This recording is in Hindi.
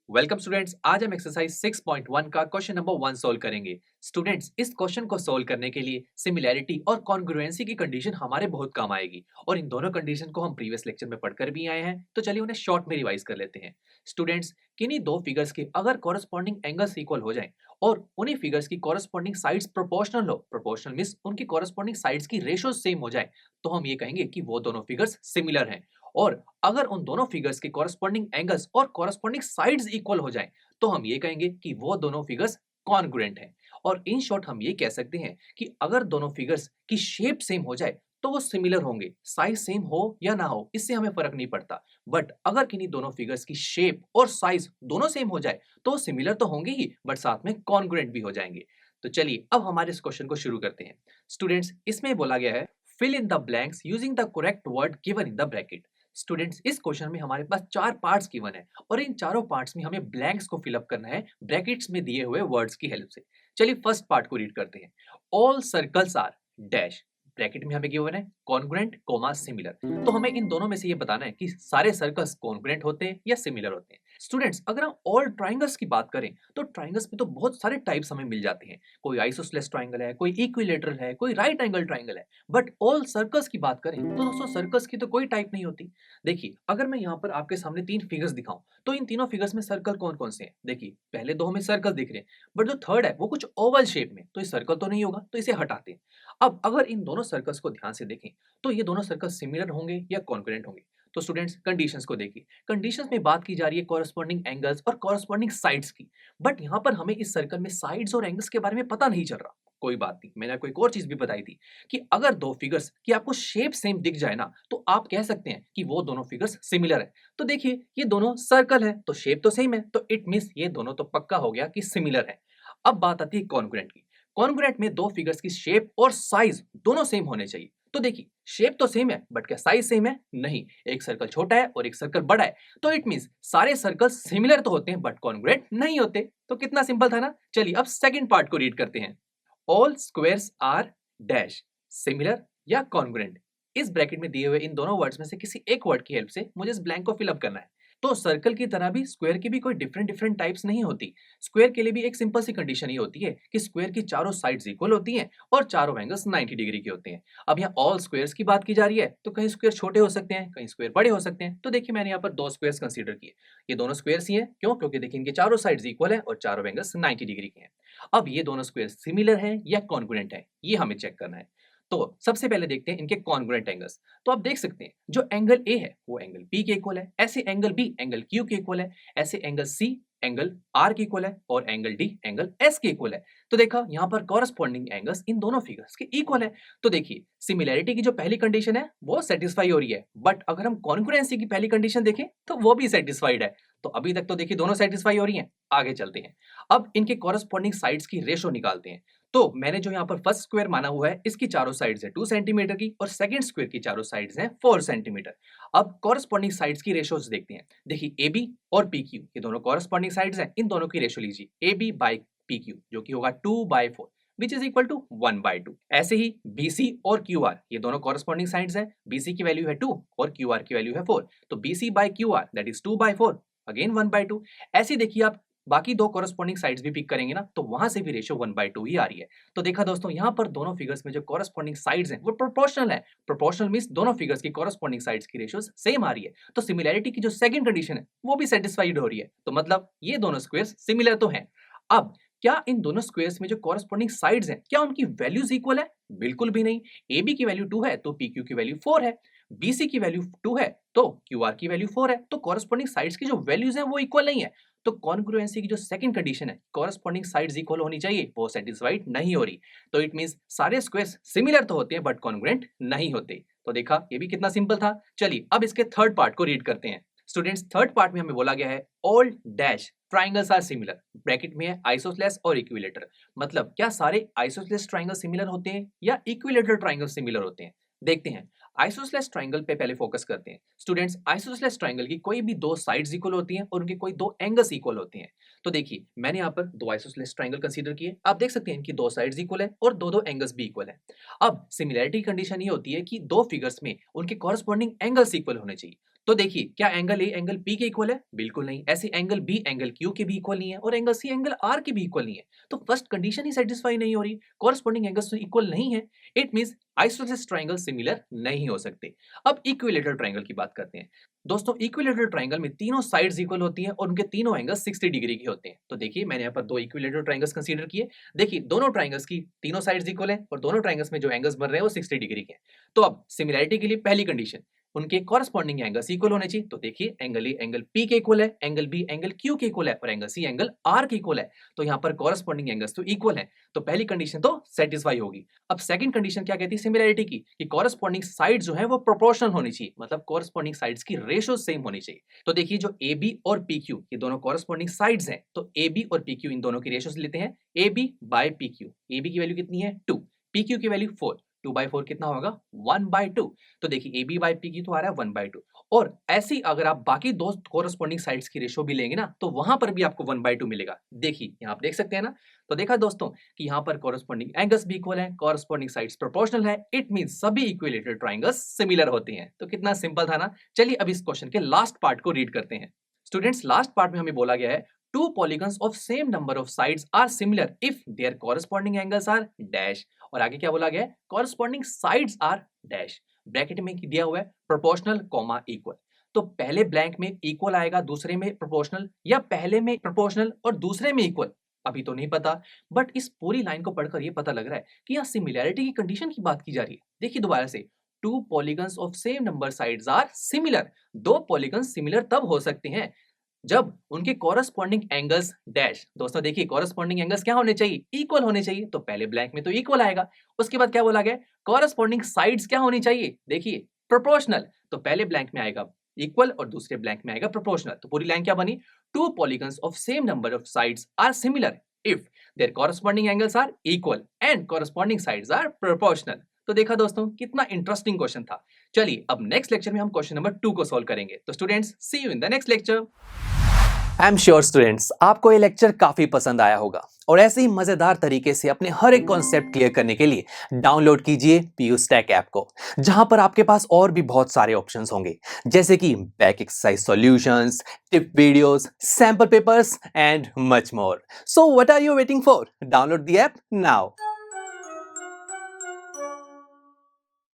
वेलकम स्टूडेंट्स, आज हम एक्सरसाइज 6.1 का क्वेश्चन नंबर 1 सोल्व करेंगे। स्टूडेंट्स, इस क्वेश्चन को सोल्व करने के लिए सिमिलैरिटी और कॉन्ग्रुएंसी की कंडीशन हमारे बहुत काम आएगी और इन दोनों कंडीशन को हम प्रीवियस लेक्चर में पढ़कर भी आए हैं, तो चलिए उन्हें शॉर्ट में रिवाइज कर लेते हैं। स्टूडेंट्स, किन्हीं दो फिगर्स के अगर कॉरस्पॉन्डिंग एंगल्स इक्वल हो जाएं और उन्हीं फिगर्स की कॉरस्पॉन्डिंग साइड्स प्रोपोर्शनल हो, प्रोपोर्शनल मींस उनकी कॉरस्पॉन्डिंग साइड्स की रेशियो सेम हो जाए, तो हम ये कहेंगे कि वो दोनों फिगर्स सिमिलर हैं। और अगर उन दोनों फिगर्स के कॉरस्पॉन्डिंग एंगल्स और कॉरस्पॉन्डिंग साइड्स इक्वल हो जाएं, तो हम ये कहेंगे कि वो दोनों फिगर्स कॉन्ग्रुएंट हैं। और इन शॉर्ट हम ये कह सकते हैं कि अगर दोनों फिगर्स की शेप सेम हो जाए तो वो सिमिलर होंगे, साइज सेम हो या ना हो इससे हमें फर्क नहीं पड़ता। बट अगर किन्हीं दोनों फिगर्स की शेप और साइज दोनों सेम हो जाए तो वो सिमिलर तो होंगे ही बट साथ में कॉन्ग्रुएंट भी हो जाएंगे। तो चलिए अब हमारे इस क्वेश्चन को शुरू करते हैं। स्टूडेंट्स, इसमें बोला गया है fill in the blanks using the correct word given in the bracket. Students, इस क्वेश्चन में हमारे पास चार पार्ट्स गिवन है और इन चारों पार्ट्स में हमें ब्लैंक्स को फिलअप करना है ब्रैकेट्स में दिए हुए वर्ड्स की हेल्प से। चलिए फर्स्ट पार्ट को रीड करते हैं। All circles are dash, bracket में हमें गिवन है कॉन्ग्रुएंट कोमा सिमिलर। तो हमें इन दोनों में से ये बताना है कि सारे सर्कल्स कॉन्ग्रुएंट होते हैं या सिमिलर होते हैं। स्टूडेंट्स, अगर हम ऑल ट्राइंगल्स की बात करें तो ट्राइंगल्स में तो बहुत सारे टाइप्स हमें मिल जाते हैं। कोई आइसोसेलेस ट्राइंगल है, कोई इक्विलेटरल है, कोई राइट एंगल ट्राइंगल है। बट ऑल सर्कल्स की बात करें तो दोस्तों सर्कल्स की तो कोई टाइप नहीं होती। देखिए, अगर मैं यहाँ पर आपके सामने तीन फिगर्स दिखाऊं तो इन तीनों फिगर्स में सर्कल कौन कौन से हैं? देखिए, पहले दो हमें सर्कल दिख रहे हैं बट जो थर्ड है वो कुछ ओवल शेप में, तो ये सर्कल तो नहीं होगा, तो इसे हटाते हैं। अब अगर इन दोनों सर्कल्स को ध्यान से देखें तो ये दोनों सर्कल सिमिलर होंगे या कॉन्ग्रुएंट होंगे? तो स्टूडेंट्स, कंडीशंस को देखिए। कंडीशंस में बात की जा रही है कॉरस्पॉन्डिंग एंगल्स और कॉरस्पॉन्डिंग साइड्स की। बट यहाँ पर हमें इस सर्कल में साइड्स और एंगल्स के बारे में पता नहीं चल रहा। कोई बात नहीं, मैंने आपको एक और चीज भी बताई थी कि अगर दो फिगर्स की आपको शेप सेम दिख जाए ना तो आप कह सकते हैं कि वो दोनों फिगर्स सिमिलर है। तो देखिए, ये दोनों सर्कल है तो शेप तो सेम है, तो इट मींस ये दोनों तो पक्का हो गया कि सिमिलर है। अब बात आती है कॉन्ग्रुएंट की। कॉन्ग्रुएंट में दो फिगर्स की शेप और साइज दोनों सेम होने चाहिए। तो देखिए, शेप तो सेम है बट क्या साइज सेम है? नहीं, एक सर्कल छोटा है और एक सर्कल बड़ा है, तो इट मींस सारे सर्कल सिमिलर तो होते हैं बट कॉन्ग्रुएंट नहीं होते। तो कितना सिंपल था ना। चलिए अब सेकंड पार्ट को रीड करते हैं। All squares are dash, similar या कॉन्ग्रुएंट। इस ब्रैकेट में दिए हुए इन दोनों वर्ड्स में से किसी एक वर्ड की हेल्प से मुझे इस ब्लैंक को फिलअप करना है। तो सर्कल की तरह भी स्क्वायर की भी कोई डिफरेंट डिफरेंट टाइप्स नहीं होती। स्क्वायर के लिए भी एक सिंपल सी कंडीशन ही होती है कि स्क्वायर की चारों साइड्स इक्वल होती हैं और चारों एंगल्स 90 डिग्री के होते हैं। अब यहाँ ऑल स्क्वायर्स की बात की जा रही है तो कहीं स्क्वायर छोटे हो सकते हैं, कहीं स्क्वायर बड़े हो सकते हैं। तो देखिए, मैंने यहाँ पर दो स्क्वायर्स कंसीडर किए। ये दोनों स्क्वायर्स ही हैं, क्यों? क्योंकि देखिए इनके चारों साइड्स इक्वल हैं और चारों एंगल्स 90 डिग्री के हैं। अब ये दोनों स्क्वायर सिमिलर हैं या कॉन्ग्रुएंट हैं, ये हमें चेक करना है। तो सबसे पहले देखते हैं इनके कॉन्ग्रुएंट एंगल्स। तो आप देख सकते हैं जो एंगल ए है वो एंगल बी के इक्वल है, ऐसे एंगल बी एंगल क्यू के इक्वल है, ऐसे एंगल सी एंगल आर के इक्वल है और एंगल डी एंगल एस के इक्वल है। तो देखा, यहाँ पर कॉरस्पॉन्डिंग एंगल्स इन दोनों फिगर्स के इक्वल है। तो देखिए, सिमिलैरिटी की जो पहली कंडीशन है वो सेटिस्फाई हो रही है, बट अगर हम कॉन्ग्रुएंसी की पहली कंडीशन देखें तो वो भी सेटिस्फाइड है। तो अभी तक तो देखिए दोनों सेटिस्फाई हो रही हैं। आगे चलते हैं, अब इनके कॉरस्पॉन्डिंग साइड्स की रेशो निकालते हैं। तो मैंने जो यहाँ पर फर्स्ट स्क्वायर माना हुआ है इसकी चारों साइड्स है 2 सेंटीमीटर की और सेकंड स्क्वायर की चारों साइड्स हैं 4 सेंटीमीटर। अब कॉरस्पॉन्डिंग साइड्स की रेशोज देखते हैं। देखिए, ए बी और पी क्यू ये दोनों कॉरस्पॉन्डिंग साइड्स हैं, इन दोनों की रेशो लीजिए A B by P Q जो कि होगा 2/4 विच इज इक्वल टू 1/2। ऐसे ही बी सी और क्यू आर ये दोनों कॉरस्पॉन्डिंग साइड्स हैं, बी सी की वैल्यू है 2 और क्यू आर की वैल्यू है 4, तो B C by Q R that is 2/4 again 1/2। ऐसे देखिए, आप बाकी दो कॉरस्पॉन्डिंग साइड्स भी पिक करेंगे ना तो वहां से भी रेशियो 1/2 ही आ रही है। तो देखा दोस्तों, यहाँ पर दोनों फिगर्स में जो कॉरस्पॉन्डिंग साइड्स हैं वो प्रोपोर्शनल है। प्रोपोर्शनल मींस दोनों फिगर्स की कॉरस्पॉन्डिंग साइड्स की रेशियोज सेम आ रही है। तो सिमिलैरिटी की जो सेकंड कंडीशन है वो भी सेटिस्फाइड हो रही है। तो मतलब ये दोनों स्क्वायर्स सिमिलर तो हैं। अब क्या इन दोनों स्क्वायर्स में जो कॉरस्पॉन्डिंग साइड्स हैं क्या उनकी वैल्यूज इक्वल है? बिल्कुल भी नहीं। ए बी की वैल्यू 2 है तो पी क्यू की वैल्यू 4 है, बी सी की वैल्यू 2 है तो क्यू आर की वैल्यू 4 है। तो कॉरस्पॉन्डिंग साइड्स की जो वैल्यूज हैं वो इक्वल नहीं है। तो कॉन्ग्रुएंसी की जो सेकंड कंडीशन है कॉरस्पॉन्डिंग साइड्स इक्वल होनी चाहिए, वो सेटिस्फाइड नहीं हो रही। तो इट मींस सारे स्क्वायर्स सिमिलर तो होते हैं बट कॉन्ग्रुएंट नहीं होते। तो देखा, ये भी कितना सिंपल था। चलिए अब इसके थर्ड पार्ट को रीड करते हैं। स्टूडेंट्स, थर्ड पार्ट में हमें बोला गया है all dash triangles are similar, bracket में है आइसोसेलेस और इक्विलेटर। मतलब क्या सारे आइसोसेलेस ट्राइंगल सिमिलर होते हैं या इक्विलेटरल ट्राइंगल सिमिलर होते हैं? देखते हैं। आइसोसेलेस ट्राइंगल पे पहले फोकस करते हैं। स्टूडेंट्स, आइसोसेलेस ट्राइंगल की कोई भी दो साइड्स इक्वल होती हैं और उनके कोई दो एंगल्स इक्वल होते हैं। तो देखिए, मैंने यहाँ पर दो आइसोसेलेस ट्राइंगल कंसीडर किए। आप देख सकते हैं इनकी दो साइड्स इक्वल है और दो दो एंगल्स भी इक्वल है। अब सिमिलैरिटी कंडीशन ये होती है कि दो फिगर्स में उनके कॉरस्पॉन्डिंग एंगल्स इक्वल होने चाहिए। तो देखिए, क्या एंगल ए एंगल पी के इक्वल है? बिल्कुल नहीं। ऐसे एंगल बी एंगल क्यू के भी इक्वल नहीं है और एंगल सी एंगल आर के भी इक्वल नहीं है। तो फर्स्ट कंडीशन ही सेटिस्फाई नहीं हो रही, कॉरस्पॉन्डिंग एंगल्स तो इक्वल नहीं है। It means isosceles triangle similar नहीं हो सकते। अब इक्विलैटरल ट्रायंगल की बात करते हैं। दोस्तों, इक्विलैटरल ट्रायंगल में तीनों साइड्स इक्वल होती हैं और उनके तीनों एंगल 60 डिग्री के होते हैं। तो देखिए, मैंने यहाँ पर दो इक्विलैटरल ट्रायंगल्स कंसीडर किए। देखिए, दोनों ट्रायंगल्स की तीनों साइड्स इक्वल हैं और दोनों ट्रायंगल्स में जो एंगल्स बन रहे हैं वो 60 डिग्री के हैं। तो अब सिमिलैरिटी के लिए पहली कंडीशन, उनके कॉरस्पॉन्डिंग एंगल्स इक्वल होने चाहिए। तो देखिए, एंगल ए एंगल पी के इक्वल है, एंगल बी एंगल क्यू के इक्वल है और एंगल सी एंगल आर के इक्वल है। तो यहाँ पर कॉरस्पॉन्डिंग एंगल्स तो इक्वल है। तो पहली कंडीशन तो सेटिस्फाई होगी। अब सेकंड कंडीशन क्या कहती है सिमिलैरिटी की, कि कॉरस्पॉन्डिंग साइड जो है वो प्रोपोर्शनल होनी चाहिए, मतलब कॉरस्पॉन्डिंग साइड्स की रेशियो सेम होनी चाहिए। तो देखिए, जो ए बी और पी क्यू ये दोनों कॉरस्पॉन्डिंग साइड्स हैं, तो ए बी और पी क्यू इन दोनों की रेशियोज लेते हैं। A B by P Q, A B की वैल्यू कितनी है 2, पी क्यू की वैल्यू 4, 2/4 कितना होगा 1/2। तो देखिए, A B by P Q तो आ रहा है 1/2 और ऐसे ही अगर आप बाकी दो कॉरस्पॉन्डिंग साइड्स की रेशियो भी लेंगे ना, तो वहां पर भी आपको 1/2 मिलेगा। देखिए, यहाँ आप देख सकते हैं ना। तो देखा दोस्तों कि यहाँ पर कॉरस्पॉन्डिंग एंगल्स भी इक्वल है, कॉरस्पॉन्डिंग साइड्स प्रोपोर्शनल है। इट मींस सभी इक्विलैटरल ट्रायंगल्स सिमिलर होते हैं। तो कितना सिंपल था ना। चलिए अब इस क्वेश्चन के लास्ट पार्ट को रीड करते हैं। स्टूडेंट्स, लास्ट पार्ट में हमें बोला गया है two polygons of same number of sides are similar if their corresponding angles are dash. और आगे क्या बोला गया है, corresponding sides are dash. Bracket में दिया हुआ है प्रोपोर्शनल कॉमा इक्वल। तो पहले ब्लैंक में इक्वल आएगा, दूसरे में प्रोपोर्शनल, या पहले में प्रोपोर्शनल और दूसरे में इक्वल, अभी तो नहीं पता। बट इस पूरी लाइन को पढ़कर ये पता लग रहा है कि यहाँ सिमिलैरिटी की कंडीशन की बात की जा रही है। देखिए दोबारा से, two polygons of same number sides are similar. दो पॉलीगन्स सिमिलर तब हो सकते हैं जब उनके कॉरस्पॉन्डिंग एंगल्स डैश। दोस्तों देखिए, कॉरस्पॉन्डिंग एंगल्स क्या होने चाहिए, इक्वल होने चाहिए। तो पहले ब्लैंक में तो इक्वल आएगा। उसके बाद क्या बोला गया, कॉरस्पॉन्डिंग साइड्स क्या होनी चाहिए, देखिए प्रोपोर्शनल। तो पहले ब्लैंक में आएगा इक्वल और दूसरे ब्लैंक में आएगा प्रोपोर्शनल। तो पूरी लाइन क्या बनी, two polygons of same number of sides are similar if their corresponding angles are equal and corresponding sides are proportional. तो देखा दोस्तों, कितना इंटरेस्टिंग क्वेश्चन था। चलिए अब नेक्स्ट लेक्चर में हम क्वेश्चन नंबर 2 को सॉल्व करेंगे। तो students, see you in the next lecture. I am sure students, आपको ये लेक्चर काफी पसंद आया होगा और ऐसे ही मजेदार तरीके से अपने हर एक कॉन्सेप्ट क्लियर करने के लिए डाउनलोड कीजिए पीयू स्टैक ऐप को, जहां पर आपके पास और भी बहुत सारे ऑप्शंस होंगे, जैसे कि back exercise solutions, tip videos, sample papers and much more. So what are you waiting for? Download the app now.